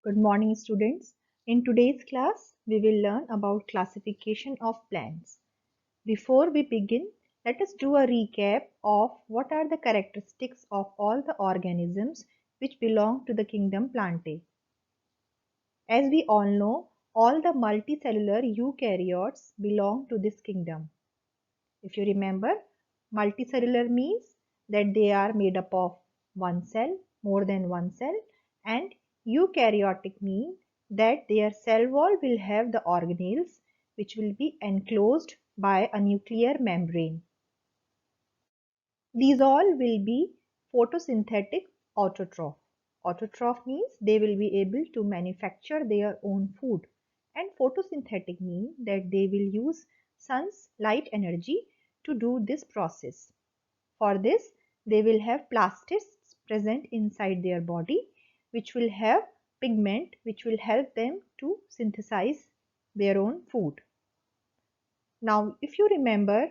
Good morning, students. In today's class, we will learn about classification of plants. Before we begin, let us do a recap of what are the characteristics of all the organisms which belong to the kingdom Plantae. As we all know, all the multicellular eukaryotes belong to this kingdom. If you remember, multicellular means that they are made up of one cell, more than one cell, and eukaryotic mean that their cell wall will have the organelles which will be enclosed by a nuclear membrane. These all will be photosynthetic autotroph. Autotroph means they will be able to manufacture their own food, and photosynthetic means that they will use sun's light energy to do this process. For this, they will have plastids present inside their body, which will have pigment which will help them to synthesize their own food. Now, if you remember,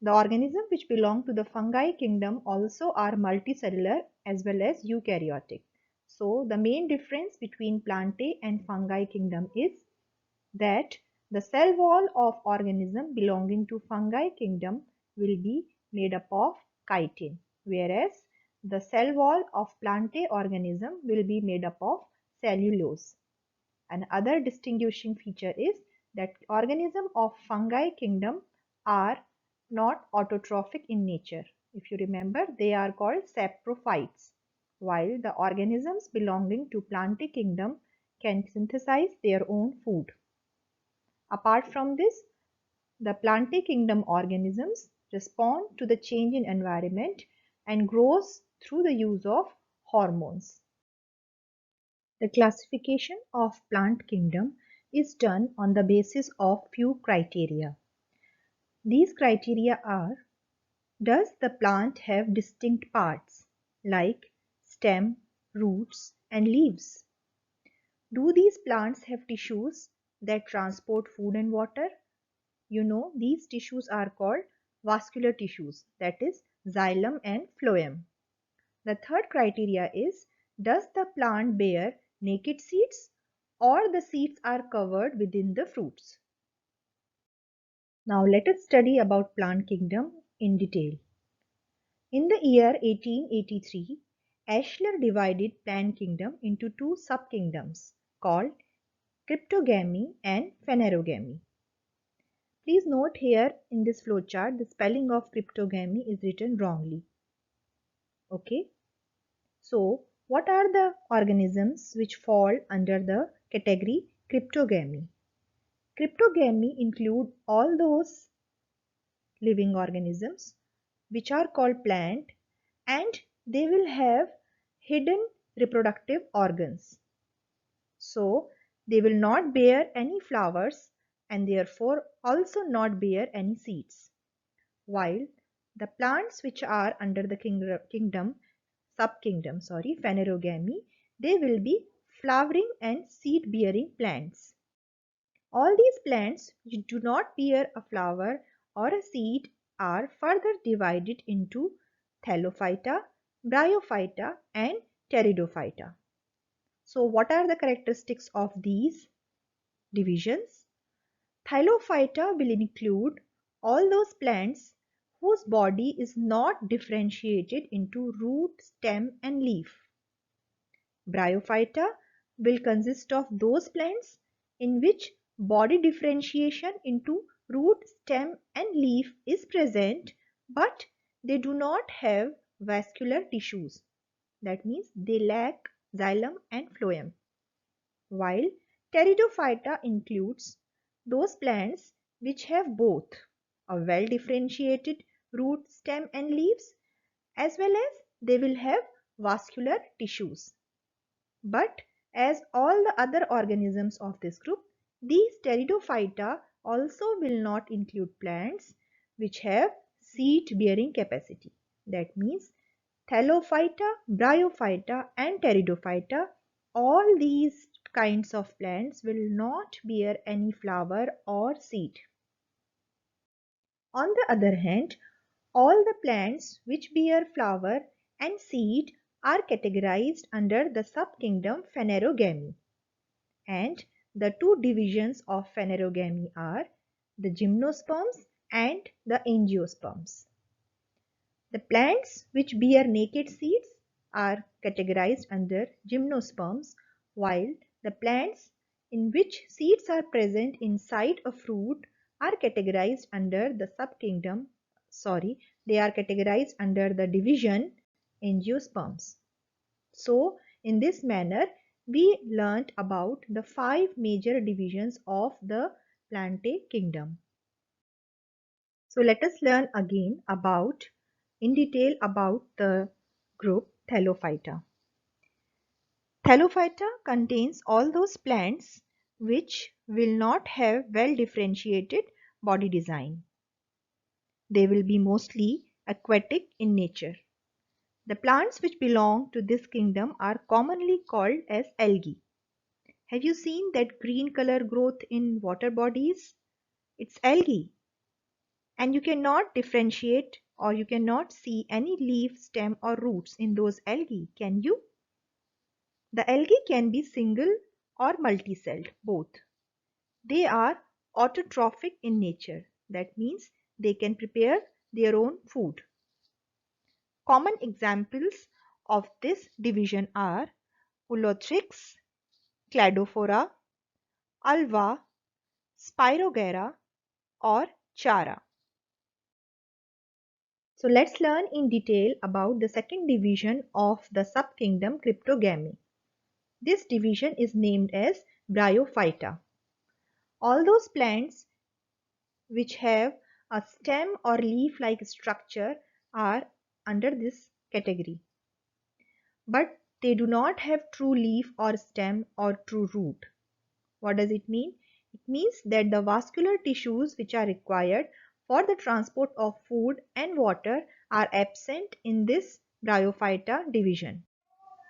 the organisms which belong to the fungi kingdom also are multicellular as well as eukaryotic. So, the main difference between Plantae and fungi kingdom is that the cell wall of organism belonging to fungi kingdom will be made up of chitin, whereas the cell wall of Plantae organism will be made up of cellulose. Another distinguishing feature is that organisms of fungi kingdom are not autotrophic in nature. If you remember, they are called saprophytes, while the organisms belonging to Plantae kingdom can synthesize their own food. Apart from this, the Plantae kingdom organisms respond to the change in environment and grows through the use of hormones. The classification of plant kingdom is done on the basis of few criteria. These criteria are: does the plant have distinct parts like stem, roots and leaves? Do these plants have tissues that transport food and water? You know, these tissues are called vascular tissues, that is xylem and phloem. The third criteria is, does the plant bear naked seeds or the seeds are covered within the fruits? Now let us study about plant kingdom in detail. In the year 1883, Ashler divided plant kingdom into two subkingdoms called cryptogamy and phanerogamy. Please note here in this flowchart the spelling of cryptogamy is written wrongly. Okay. So, what are the organisms which fall under the category cryptogamy? Cryptogamy include all those living organisms which are called plant, and they will have hidden reproductive organs. So, they will not bear any flowers and therefore also not bear any seeds. While the plants which are under the phanerogamy, they will be flowering and seed bearing plants. All these plants which do not bear a flower or a seed are further divided into Thallophyta, Bryophyta and Pteridophyta. So what are the characteristics of these divisions? Thallophyta will include all those plants whose body is not differentiated into root, stem and leaf. Bryophyta will consist of those plants in which body differentiation into root, stem and leaf is present, but they do not have vascular tissues. That means they lack xylem and phloem. While Pteridophyta includes those plants which have both a well differentiated root, stem and leaves, as well as they will have vascular tissues. But as all the other organisms of this group, these Pteridophyta also will not include plants which have seed bearing capacity. That means Thallophyta, Bryophyta and Pteridophyta, all these kinds of plants will not bear any flower or seed. On the other hand, all the plants which bear flower and seed are categorized under the subkingdom Phanerogamy. And the two divisions of phanerogamy are the gymnosperms and the angiosperms. The plants which bear naked seeds are categorized under gymnosperms, while the plants in which seeds are present inside a fruit are categorized under the they are categorized under the division angiosperms. So, in this manner, we learnt about the five major divisions of the Plantae kingdom. So let us learn again in detail about the group Thallophyta. Thallophyta contains all those plants which will not have well differentiated body design. They will be mostly aquatic in nature. The plants which belong to this kingdom are commonly called as algae. Have you seen that green color growth in water bodies? It's algae. And you cannot differentiate or you cannot see any leaf, stem or roots in those algae, can you? The algae can be single or multicelled, both. They are autotrophic in nature. That means they can prepare their own food. Common examples of this division are Ulothrix, Cladophora, Ulva, Spirogyra or Chara. So let's learn in detail about the second division of the subkingdom Cryptogamy. This division is named as Bryophyta. All those plants which have a stem or leaf-like structure are under this category. But they do not have true leaf or stem or true root. What does it mean? It means that the vascular tissues which are required for the transport of food and water are absent in this Bryophyta division.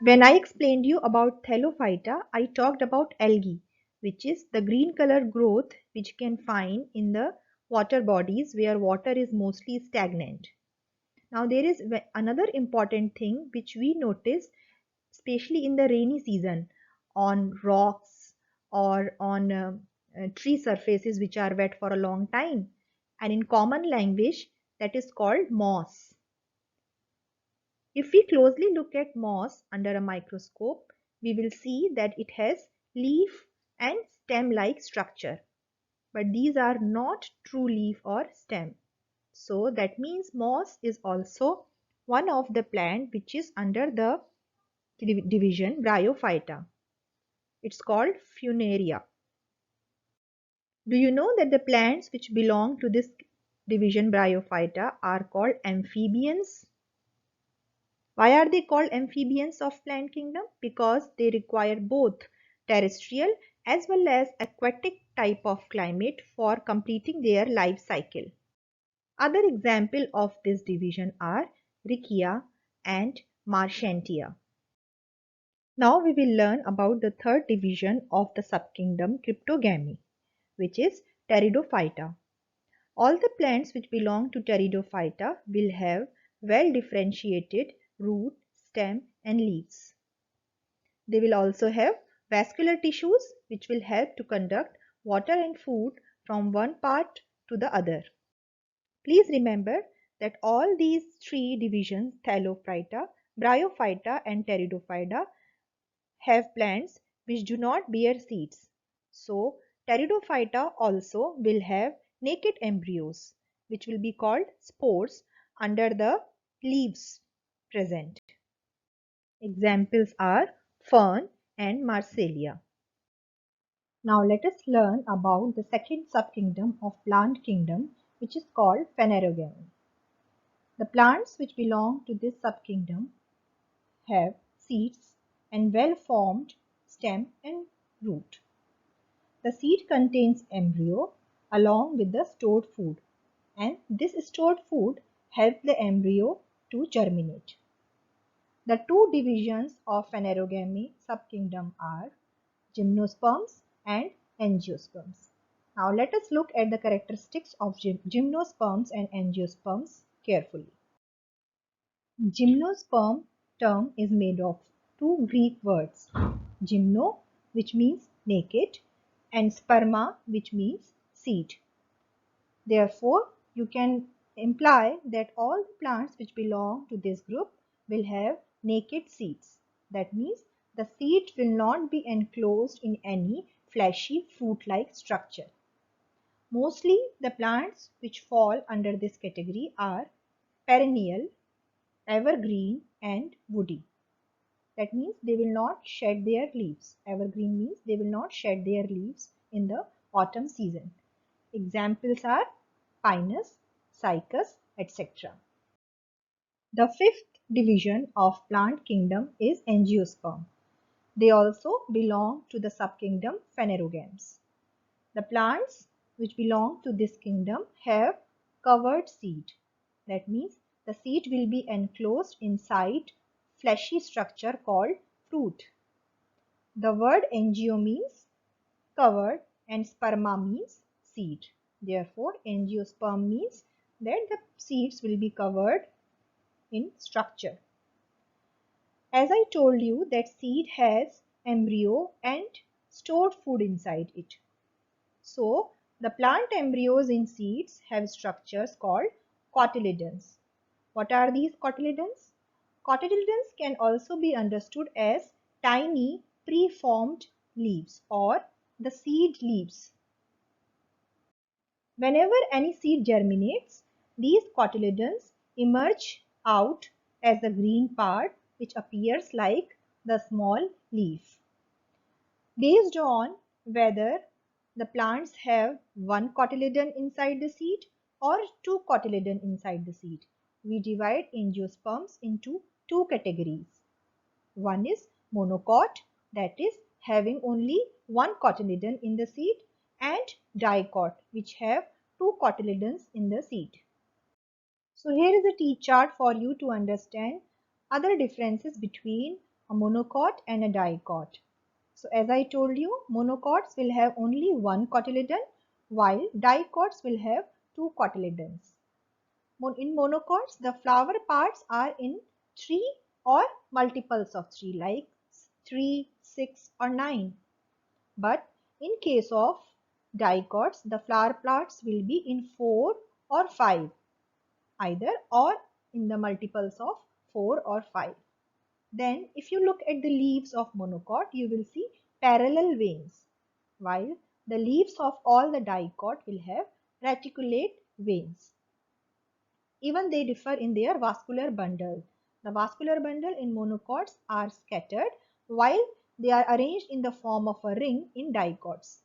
When I explained you about Thallophyta, I talked about algae, which is the green color growth which you can find in the water bodies where water is mostly stagnant. Now there is another important thing which we notice especially in the rainy season on rocks or on tree surfaces which are wet for a long time, and in common language that is called moss. If we closely look at moss under a microscope, we will see that it has leaf and stem-like structure. But these are not true leaf or stem. So that means moss is also one of the plant which is under the division Bryophyta. It's called Funaria. Do you know that the plants which belong to this division Bryophyta are called amphibians? Why are they called amphibians of plant kingdom? Because they require both terrestrial as well as aquatic type of climate for completing their life cycle. Other examples of this division are Riccia and Marchantia. Now we will learn about the third division of the subkingdom Cryptogamy, which is Pteridophyta. All the plants which belong to Pteridophyta will have well differentiated root, stem and leaves. They will also have vascular tissues which will help to conduct water and food from one part to the other. Please remember that all these three divisions, Thallophyta, Bryophyta and Pteridophyta, have plants which do not bear seeds. So, Pteridophyta also will have naked embryos which will be called spores under the leaves present. Examples are fern and Marsilea. Now let us learn about the second subkingdom of plant kingdom, which is called Phanerogamy. The plants which belong to this subkingdom have seeds and well-formed stem and root. The seed contains embryo along with the stored food, and this stored food helps the embryo to germinate. The two divisions of Phanerogamy subkingdom are gymnosperms and angiosperms. Now let us look at the characteristics of gymnosperms and angiosperms carefully. Gymnosperm term is made of two Greek words, gymno, which means naked, and sperma, which means seed. Therefore, you can imply that all the plants which belong to this group will have naked seeds. That means the seed will not be enclosed in any fleshy fruit-like structure. Mostly the plants which fall under this category are perennial, evergreen, and woody. That means they will not shed their leaves. Evergreen means they will not shed their leaves in the autumn season. Examples are Pinus, Cycas, etc. The fifth division of plant kingdom is Angiosperm. They also belong to the subkingdom Phanerogams. The plants which belong to this kingdom have covered seed. That means the seed will be enclosed inside fleshy structure called fruit. The word angio means covered and sperma means seed. Therefore, angiosperm means that the seeds will be covered in structure. As I told you that seed has embryo and stored food inside it. So, the plant embryos in seeds have structures called cotyledons. What are these cotyledons? Cotyledons can also be understood as tiny preformed leaves or the seed leaves. Whenever any seed germinates, these cotyledons emerge out as the green part which appears like the small leaf. Based on whether the plants have one cotyledon inside the seed or two cotyledon inside the seed, we divide angiosperms into two categories. One is monocot, that is having only one cotyledon in the seed, and dicot, which have two cotyledons in the seed. So here is a T-chart for you to understand other differences between a monocot and a dicot. So as I told you, monocots will have only one cotyledon while dicots will have two cotyledons. In monocots, the flower parts are in 3 or multiples of 3 like 3, 6 or 9. But in case of dicots, the flower parts will be in 4 or 5 either or in the multiples of 4 or 5. Then if you look at the leaves of monocot, you will see parallel veins, while the leaves of all the dicot will have reticulate veins. Even they differ in their vascular bundle. The vascular bundle in monocots are scattered while they are arranged in the form of a ring in dicots.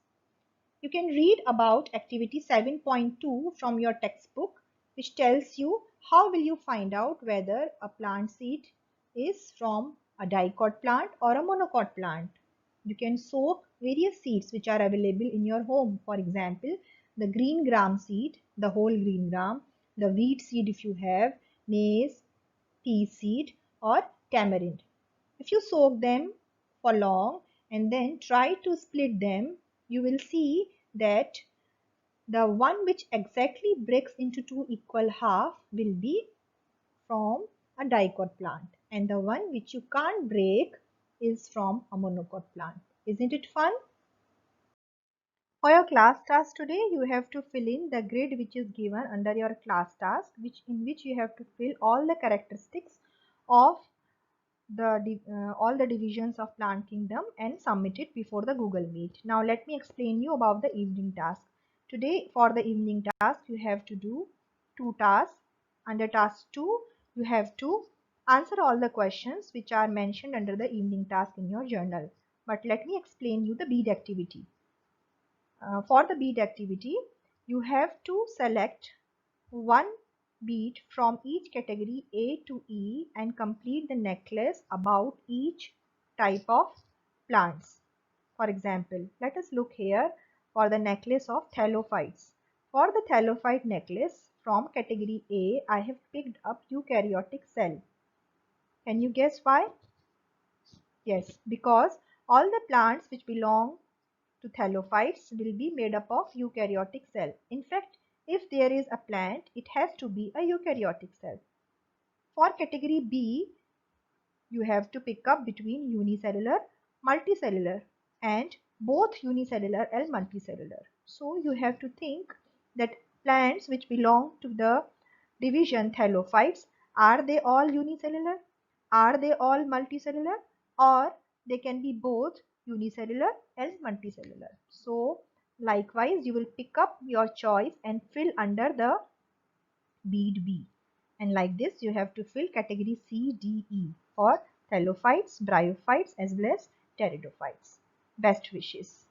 You can read about activity 7.2 from your textbook, which tells you how will you find out whether a plant seed is from a dicot plant or a monocot plant. You can soak various seeds which are available in your home. For example, the green gram seed, the whole green gram, the wheat seed if you have, maize, pea seed or tamarind. If you soak them for long and then try to split them, you will see that the one which exactly breaks into two equal half will be from a dicot plant and the one which you can't break is from a monocot plant. Isn't it fun? For your class task today, you have to fill in the grid which is given under your class task, in which you have to fill all the characteristics of all the divisions of plant kingdom and submit it before the Google Meet. Now let me explain you about the evening task. Today for the evening task you have to do two tasks. Under task 2 you have to answer all the questions which are mentioned under the evening task in your journal. But let me explain you the bead activity. For the bead activity, you have to select one bead from each category A to E and complete the necklace about each type of plants. For example, let us look here for the necklace of thallophytes. For the thallophyte necklace from category A, I have picked up eukaryotic cell. Can you guess why? Yes, because all the plants which belong to thallophytes will be made up of eukaryotic cell. In fact, if there is a plant, it has to be a eukaryotic cell. For category B, you have to pick up between unicellular, multicellular and both unicellular and multicellular. So you have to think that plants which belong to the division thallophytes, are they all unicellular? Are they all multicellular? Or they can be both unicellular and multicellular. So likewise, you will pick up your choice and fill under the bead B. And like this, you have to fill category C, D, E for thallophytes, bryophytes as well as pteridophytes. Best wishes.